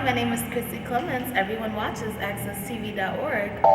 my name is Chrissy Clements. Everyone watches accesstv.org.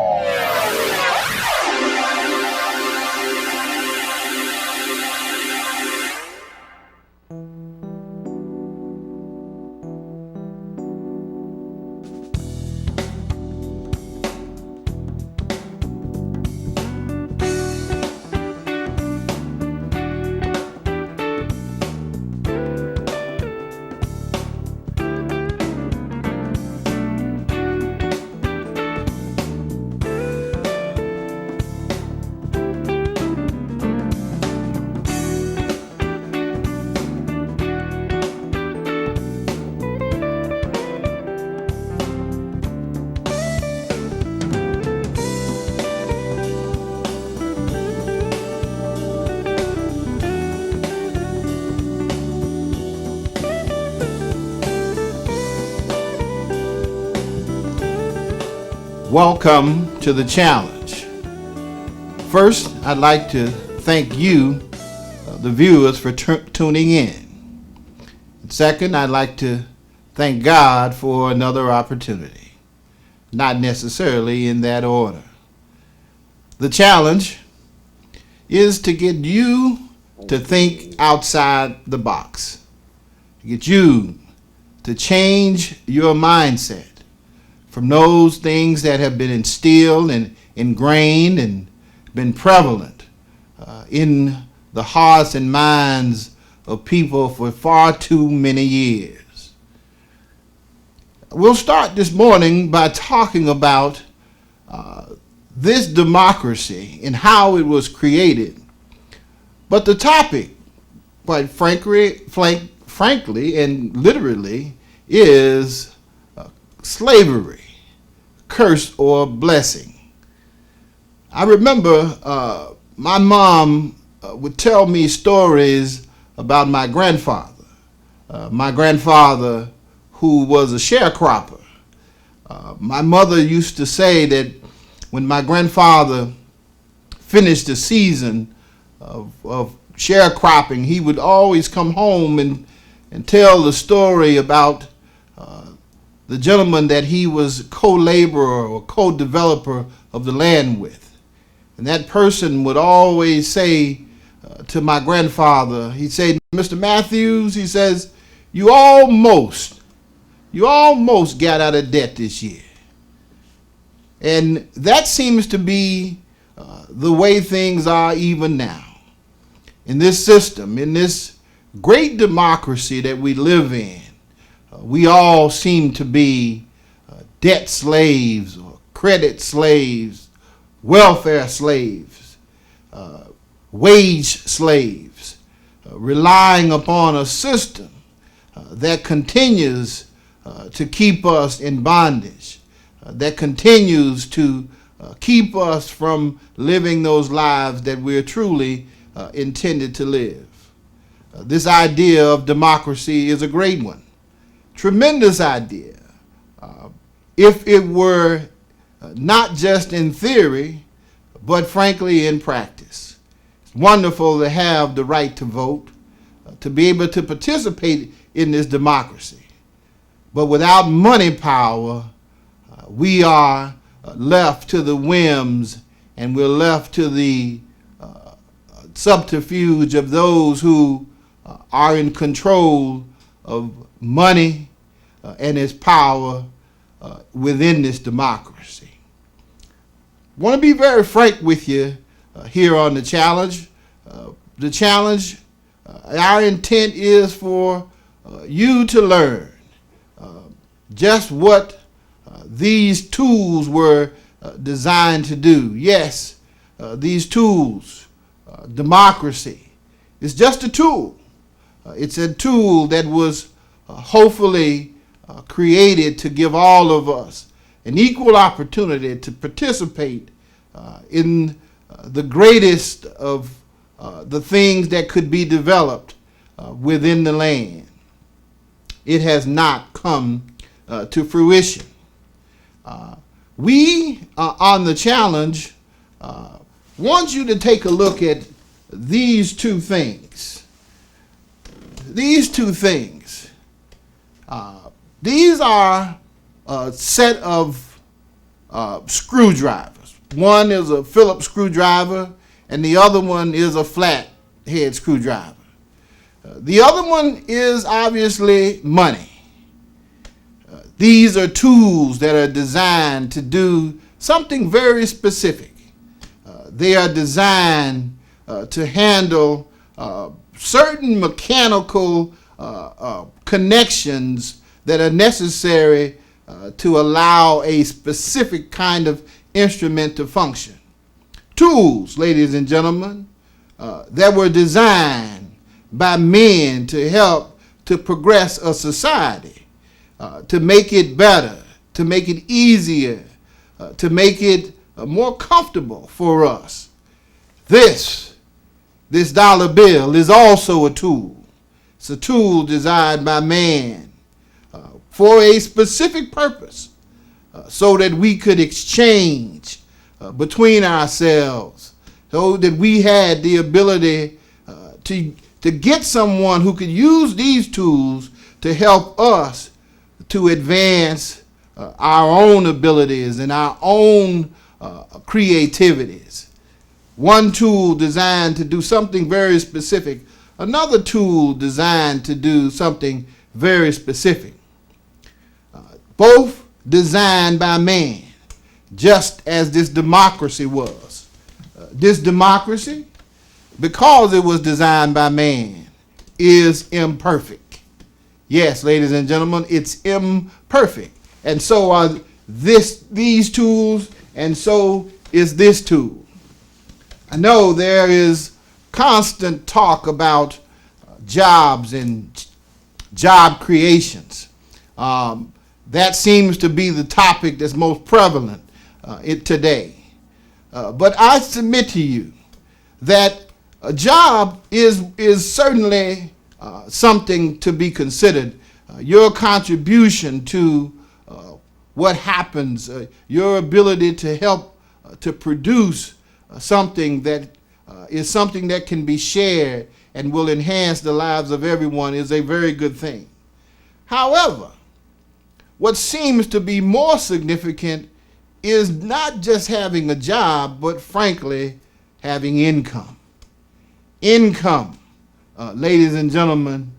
Welcome to the challenge. First, I'd like to thank you, the viewers, for tuning in. Second, I'd like to thank God for another opportunity, not necessarily in that order. The challenge is to get you to think outside the box, to get you to change your mindset from those things that have been instilled and ingrained and been prevalent in the hearts and minds of people for far too many years. We'll start this morning by talking about this democracy and how it was created. But the topic, quite frankly and literally, is slavery, curse or blessing. I remember my mom would tell me stories about my grandfather. My grandfather who was a sharecropper. My mother used to say that when my grandfather finished the season of sharecropping, he would always come home and tell the story about the gentleman that he was co-laborer or co-developer of the land with. And that person would always say to my grandfather, he'd say, "Mr. Matthews," he says, you almost got out of debt this year. And that seems to be the way things are even now. In this system, in this great democracy that we live in, we all seem to be debt slaves or credit slaves, welfare slaves, wage slaves, relying upon a system that continues to keep us in bondage, that continues to keep us from living those lives that we're truly intended to live. This idea of democracy is a great one. Tremendous idea. If it were not just in theory, but frankly in practice. It's wonderful to have the right to vote, to be able to participate in this democracy. But without money power, we are left to the whims and we're left to the subterfuge of those who are in control of money and its power within this democracy. I want to be very frank with you here on the challenge. Our intent is for you to learn just what these tools were designed to do. Yes, these tools, democracy, is just a tool. It's a tool that was hopefully created to give all of us an equal opportunity to participate in the greatest of the things that could be developed within the land. It has not come to fruition. We on the challenge want you to take a look at these two things. These two things. These are a set of screwdrivers. One is a Phillips screwdriver, and the other one is a flat head screwdriver. The other one is obviously money. These are tools that are designed to do something very specific. They are designed to handle certain mechanical connections that are necessary to allow a specific kind of instrument to function. Tools, ladies and gentlemen, that were designed by men to help to progress a society, to make it better, to make it easier, to make it more comfortable for us. This dollar bill is also a tool. It's a tool designed by man for a specific purpose, so that we could exchange between ourselves, so that we had the ability to get someone who could use these tools to help us to advance our own abilities and our own creativities. One tool designed to do something very specific, another tool designed to do something very specific. Both designed by man, just as this democracy was. This democracy, because it was designed by man, is imperfect. Yes, ladies and gentlemen, it's imperfect. And so are these tools, and so is this tool. I know there is constant talk about jobs and job creations. That seems to be the topic that's most prevalent today. But I submit to you that a job is certainly something to be considered. Your contribution to what happens, your ability to help to produce something that is something that can be shared and will enhance the lives of everyone is a very good thing. However, what seems to be more significant is not just having a job, but frankly, having income. Income, ladies and gentlemen,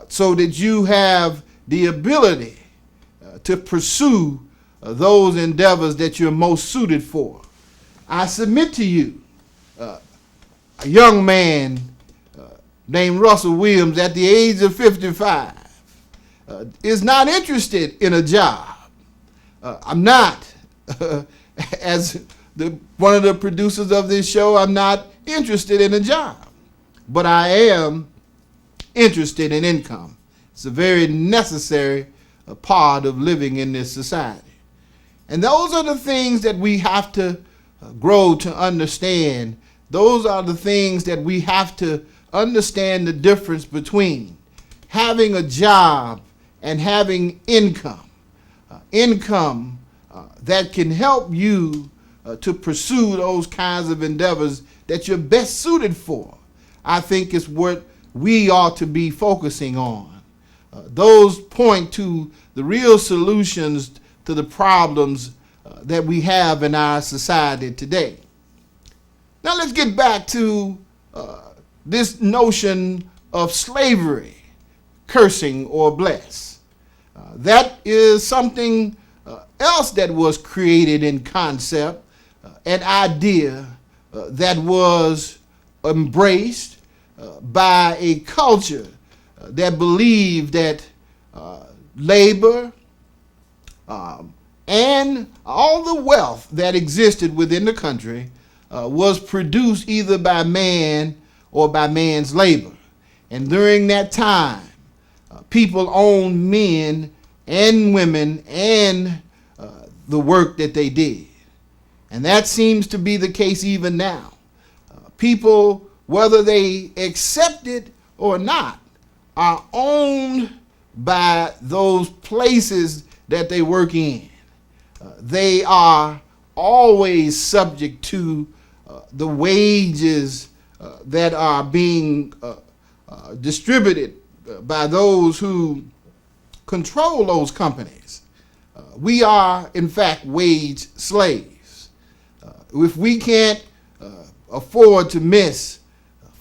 so that you have the ability to pursue those endeavors that you're most suited for. I submit to you, a young man named Russell Williams at the age of 55 is not interested in a job. I'm not, as one of the producers of this show, I'm not interested in a job, but I am interested in income. It's a very necessary part of living in this society. And those are the things that we have to grow to understand. Those are the things that we have to understand the difference between having a job and having income. Income that can help you to pursue those kinds of endeavors that you're best suited for, I think is what we ought to be focusing on. Those point to the real solutions to the problems that we have in our society today. Now let's get back to this notion of slavery, cursing or bless. That is something else that was created in concept, an idea that was embraced by a culture that believed that labor and all the wealth that existed within the country was produced either by man or by man's labor. And during that time, people owned men and women and the work that they did. And that seems to be the case even now. People, whether they accept it or not, are owned by those places that they work in. They are always subject to the wages that are being distributed by those who control those companies. We are, in fact, wage slaves. If we can't afford to miss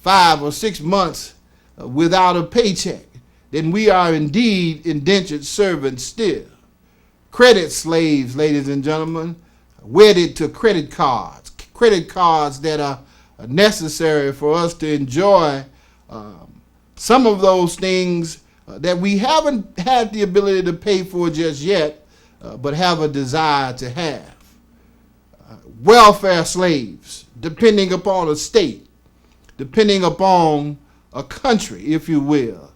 5 or 6 months without a paycheck, then we are indeed indentured servants still. Credit slaves, ladies and gentlemen, wedded to credit cards that are necessary for us to enjoy some of those things that we haven't had the ability to pay for just yet, but have a desire to have. Welfare slaves, depending upon a state, depending upon a country, if you will,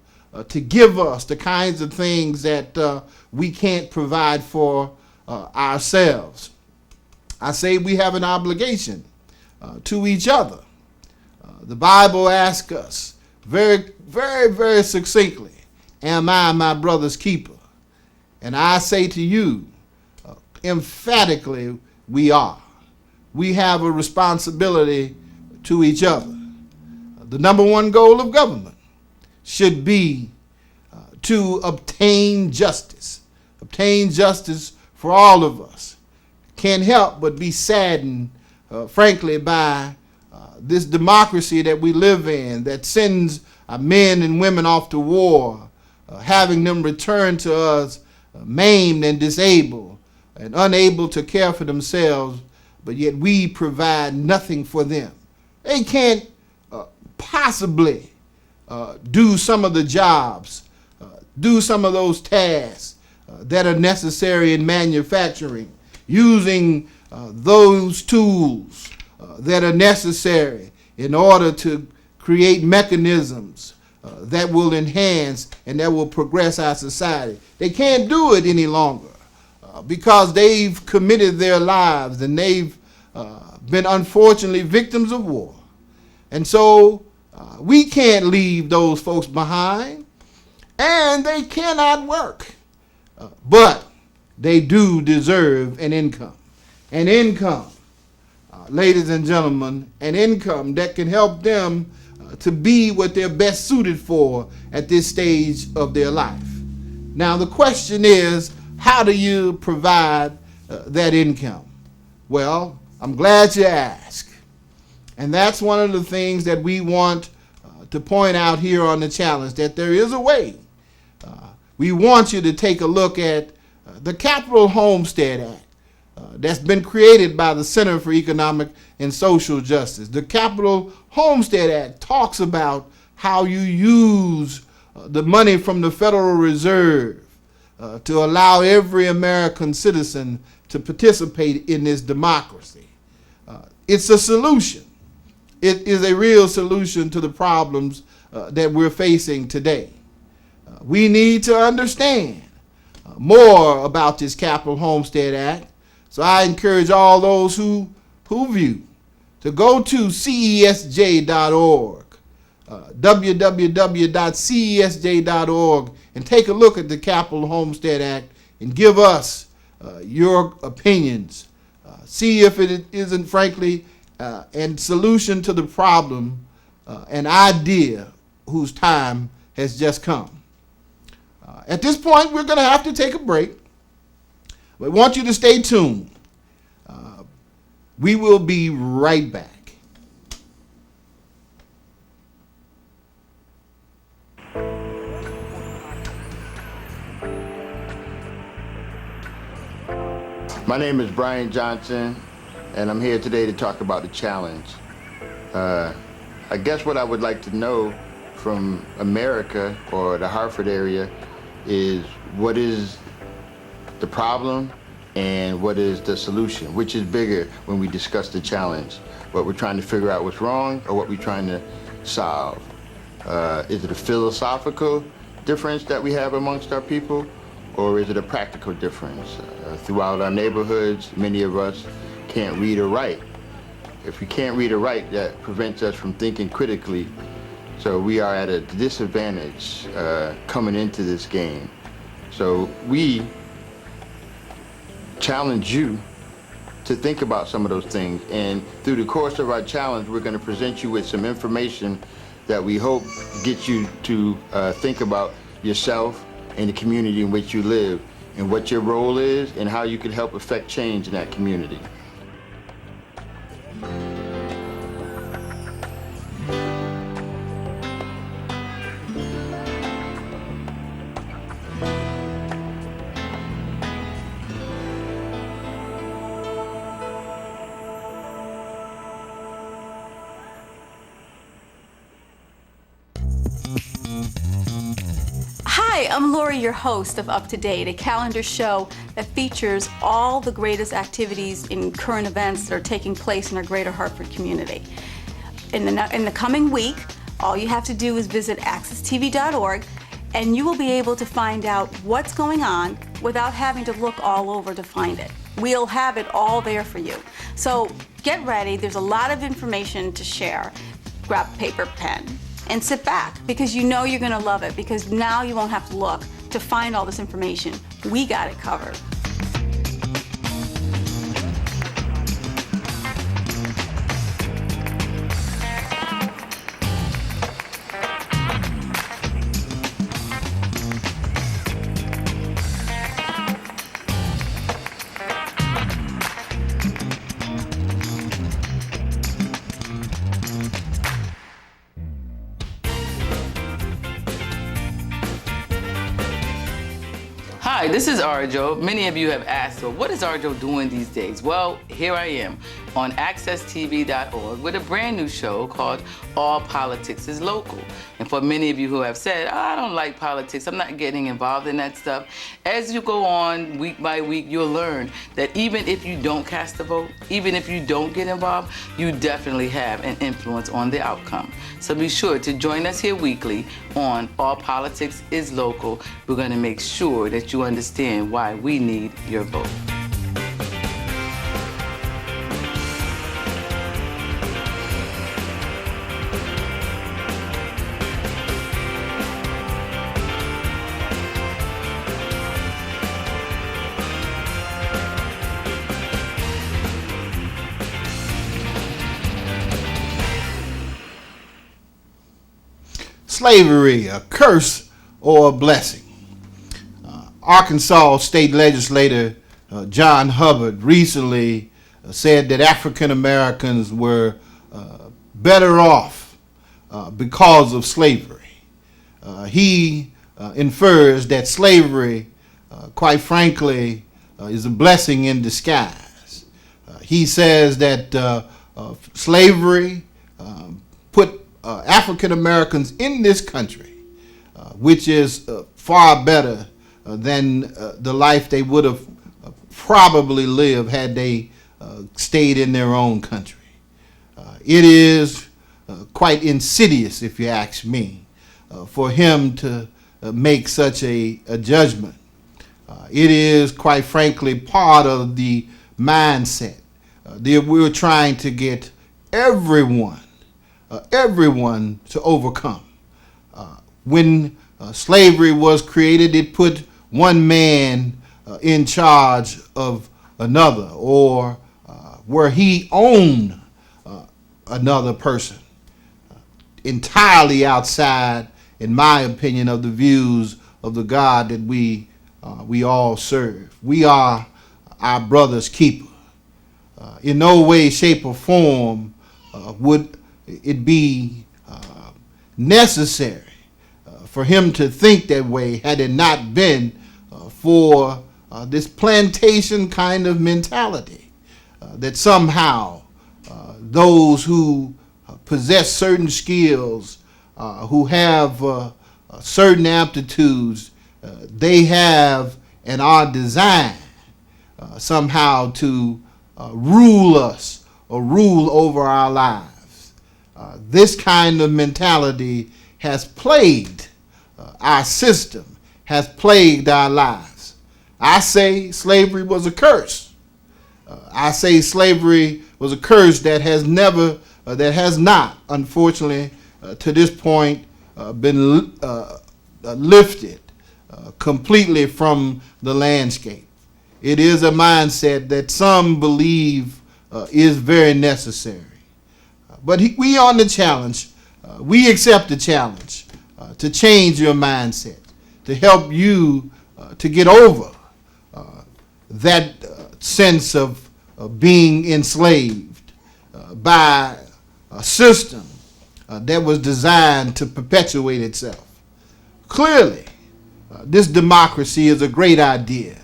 to give us the kinds of things that we can't provide for ourselves. I say we have an obligation to each other. The Bible asks us very, very, very succinctly, am I my brother's keeper? And I say to you, emphatically, we are. We have a responsibility to each other. The number one goal of government should be to obtain justice. Obtain justice for all of us. Can't help but be saddened, frankly, by this democracy that we live in that sends men and women off to war, having them return to us maimed and disabled and unable to care for themselves, but yet we provide nothing for them. They can't possibly do some of the jobs, do some of those tasks that are necessary in manufacturing, using those tools that are necessary in order to create mechanisms that will enhance and that will progress our society. They can't do it any longer because they've committed their lives and they've been unfortunately victims of war. And so we can't leave those folks behind, and they cannot work. But they do deserve an income. An income, ladies and gentlemen, an income that can help them to be what they're best suited for at this stage of their life. Now, the question is, how do you provide that income? Well, I'm glad you asked. And that's one of the things that we want to point out here on the challenge, that there is a way. We want you to take a look at the Capital Homestead Act that's been created by the Center for Economic and Social Justice. The Capital Homestead Act talks about how you use the money from the Federal Reserve to allow every American citizen to participate in this democracy. It's a solution. It is a real solution to the problems that we're facing today. We need to understand more about this Capital Homestead Act. So I encourage all those who view to go to cesj.org, www.cesj.org, and take a look at the Capital Homestead Act and give us your opinions. See if it isn't, frankly, and solution to the problem, an idea whose time has just come. At this point, we're going to have to take a break. We want you to stay tuned. We will be right back. My name is Brian Johnson, and I'm here today to talk about the challenge. I guess what I would like to know from America or the Hartford area is what is the problem and what is the solution? Which is bigger when we discuss the challenge? What we're trying to figure out what's wrong or what we're trying to solve? Is it a philosophical difference that we have amongst our people, or is it a practical difference? Throughout our neighborhoods, many of us can't read or write. If we can't read or write, that prevents us from thinking critically. So we are at a disadvantage coming into this game. So we challenge you to think about some of those things. And through the course of our challenge, we're going to present you with some information that we hope gets you to think about yourself and the community in which you live, and what your role is and how you can help affect change in that community. Hi, I'm Lori, your host of Up to Date, a calendar show that features all the greatest activities in current events that are taking place in our greater Hartford community. In the coming week, all you have to do is visit accesstv.org and you will be able to find out what's going on without having to look all over to find it. We'll have it all there for you. So get ready, there's a lot of information to share. Grab paper, pen, and sit back, because you know you're gonna love it, because now you won't have to look to find all this information. We got it covered. Hi, this is Arjo. Many of you have asked, well, what is Arjo doing these days? Well, here I am on accesstv.org with a brand new show called All Politics is Local. And for many of you who have said, I don't like politics, I'm not getting involved in that stuff, as you go on week by week, you'll learn that even if you don't cast a vote, even if you don't get involved, you definitely have an influence on the outcome. So be sure to join us here weekly on All Politics is Local. We're going to make sure that you understand why we need your vote. Slavery, a curse or a blessing? Arkansas State Legislator John Hubbard recently said that African Americans were better off because of slavery. He infers that slavery, quite frankly, is a blessing in disguise. He says that slavery put African Americans in this country, which is far better than the life they would have probably lived had they stayed in their own country. It is quite insidious, if you ask me, for him to make such a judgment. It is, quite frankly, part of the mindset that we're trying to get everyone to overcome. When slavery was created, it put one man in charge of another, or where he owned another person, entirely outside, in my opinion, of the views of the God that we all serve. We are our brother's keeper. In no way, shape, or form would it be necessary for him to think that way had it not been for this plantation kind of mentality, that somehow those who possess certain skills, who have certain aptitudes, they have and are designed somehow to rule us or rule over our lives. This kind of mentality has plagued our system, has plagued our lives. I say slavery was a curse. I say slavery was a curse that has not, unfortunately, to this point, been lifted completely from the landscape. It is a mindset that some believe is very necessary. But we on the challenge. We accept the challenge to change your mindset, to help you to get over that sense of being enslaved by a system that was designed to perpetuate itself. Clearly, this democracy is a great idea.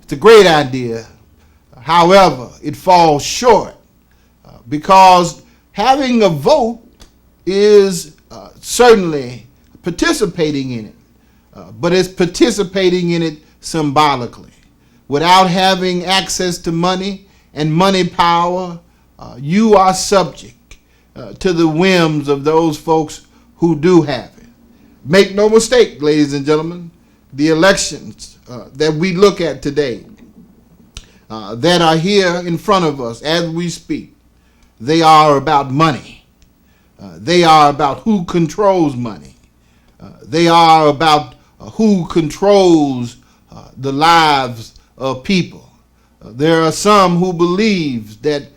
It's a great idea. However, it falls short because having a vote is certainly participating in it, but it's participating in it symbolically. Without having access to money and money power, you are subject to the whims of those folks who do have it. Make no mistake, ladies and gentlemen, the elections that we look at today, that are here in front of us as we speak, they are about money. They are about who controls money. They are about who controls the lives of people. There are some who believe that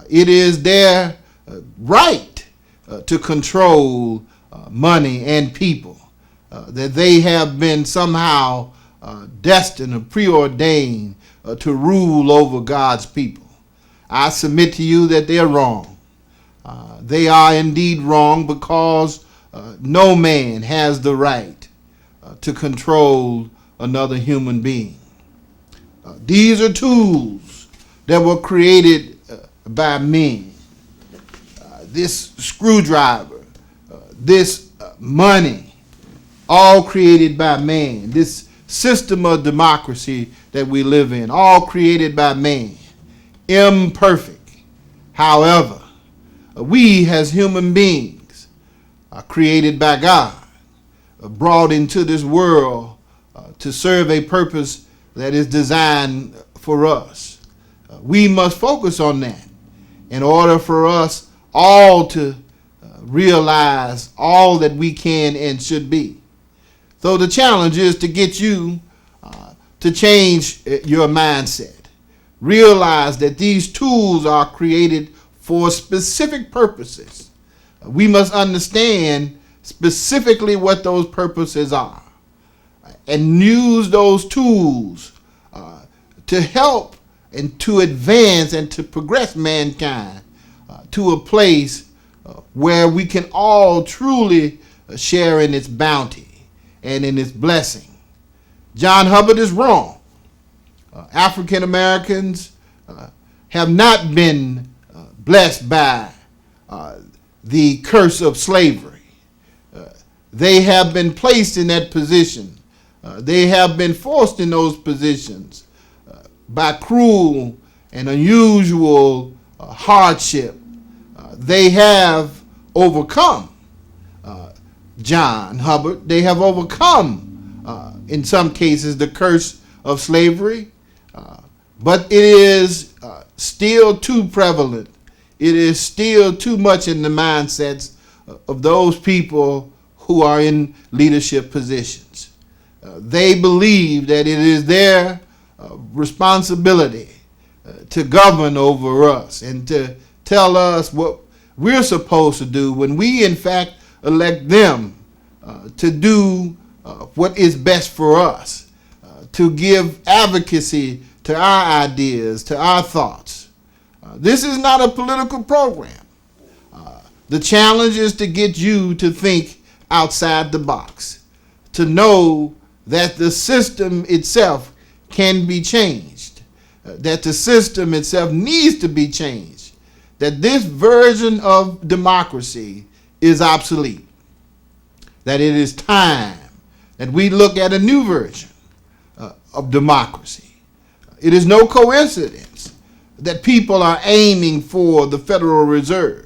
it is their right to control money and people, that they have been somehow destined or preordained to rule over God's people. I submit to you that they are wrong. They are indeed wrong because no man has the right to control another human being. These are tools that were created by men. This screwdriver, this money, all created by man. This system of democracy that we live in, all created by man. Imperfect. However, we as human beings are created by God, brought into this world to serve a purpose that is designed for us. We must focus on that in order for us all to realize all that we can and should be. So the challenge is to get you to change your mindset. Realize that these tools are created for specific purposes. We must understand specifically what those purposes are and use those tools to help and to advance and to progress mankind to a place where we can all truly share in its bounty and in its blessing. John Hubbard is wrong. African Americans have not been blessed by the curse of slavery. They have been placed in that position. They have been forced in those positions by cruel and unusual hardship. They have overcome John Hubbard. They have overcome, in some cases, the curse of slavery. But it is still too prevalent. It is still too much in the mindsets of those people who are in leadership positions. They believe that it is their responsibility to govern over us and to tell us what we're supposed to do when we, in fact, elect them to do what is best for us, to give advocacy to our ideas, to our thoughts. This is not a political program. The challenge is to get you to think outside the box, to know that the system itself can be changed, that the system itself needs to be changed, that this version of democracy is obsolete, that it is time that we look at a new version of democracy. It is no coincidence that people are aiming for the Federal Reserve.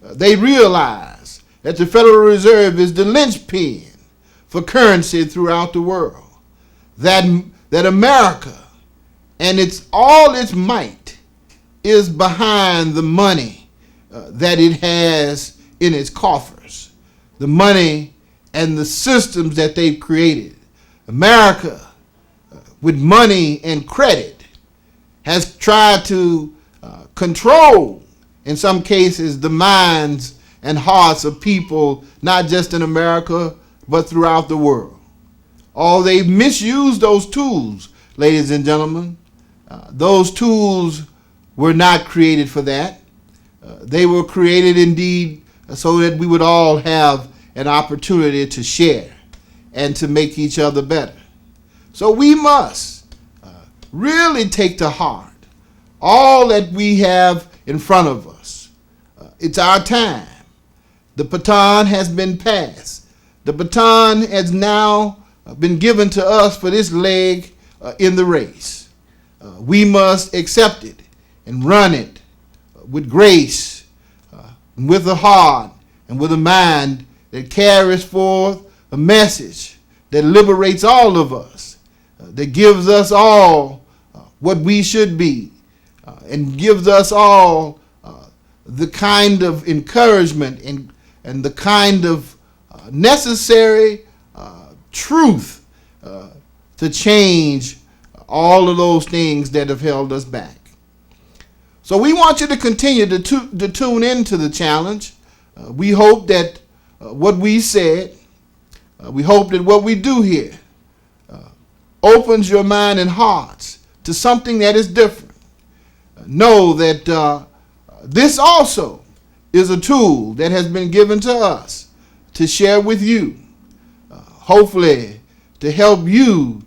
They realize that the Federal Reserve is the linchpin for currency throughout the world. That America and all its might is behind the money that it has in its coffers, the money and the systems that they've created. America, with money and credit, has tried to control, in some cases, the minds and hearts of people, not just in America, but throughout the world. They've misused those tools ladies and gentlemen. Those tools were not created for that. They were created indeed so that we would all have an opportunity to share and to make each other better. So we must really take to heart all that we have in front of us. It's our time. The baton has been passed. The baton has now been given to us for this leg in the race. We must accept it and run it with grace, with a heart, and with a mind that carries forth a message that liberates all of us, that gives us all what we should be, and gives us all the kind of encouragement and the kind of necessary truth to change all of those things that have held us back. So we want you to continue to tune into the challenge. We hope that what we said, we hope that what we do here opens your mind and hearts to something that is different. Know that this also is a tool that has been given to us to share with you, hopefully to help you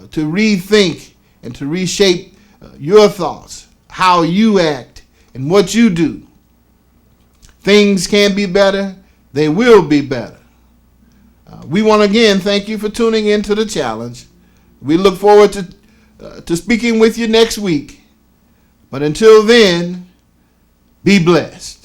to rethink and to reshape your thoughts, how you act, and what you do. Things can be better. They will be better. We want to again thank you for tuning into the challenge. We look forward to speaking with you next week. But until then, be blessed.